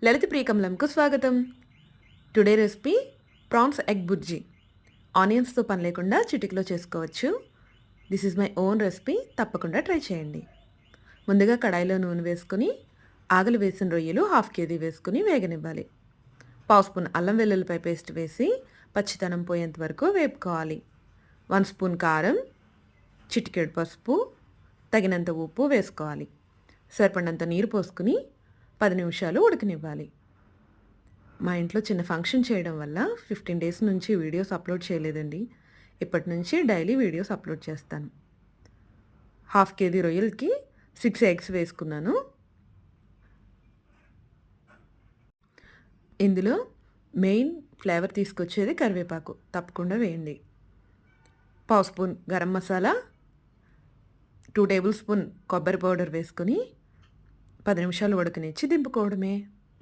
లలిత ప్రియకమలంకు స్వాగతం. Today recipe prawns egg bhurji. ఆనియన్స్తో పని లేకుండా చిటికలో చేసుకోవచ్చు. This is my own recipe, తప్పకుండా ట్రై చేయండి. ముందుగా కడాయిలో నూనె వేసుకొని ఆగలు వేసిన రొయ్యలు 1/2 కేజీ వేసుకుని వేగనివ్వాలి. 1/2 స్పూన్ అల్లం వెల్లుల్లిపాయ పేస్ట్ వేసి పచ్చితనం పోయేంత వరకు వేపుకోవాలి. 1 స్పూన్ కారం, చిటికెడు పసుపు, తగినంత ఉప్పు వేసుకోవాలి. సరిపడినంత నీరు పోసుకుని 10 నిమిషాలు ఉడకనివ్వాలి. మా ఇంట్లో చిన్న ఫంక్షన్ చేయడం వల్ల 15 డేస్ నుంచి వీడియోస్ అప్లోడ్ చేయలేదండి. ఇప్పటి నుంచి డైలీ వీడియోస్ అప్లోడ్ చేస్తాను. 1/2 కేజీ రొయ్యలకి 6 ఎగ్స్ వేసుకున్నాను. ఇందులో మెయిన్ ఫ్లేవర్ తీసుకొచ్చేది కరివేపాకు, తప్పకుండా వేయండి. 1/2 spoon garam masala, 2 table spoon కొబ్బరి పౌడర్ వేసుకొని 10 నిమిషాలు ఉడకనిచ్చి దింపుకోవడమే.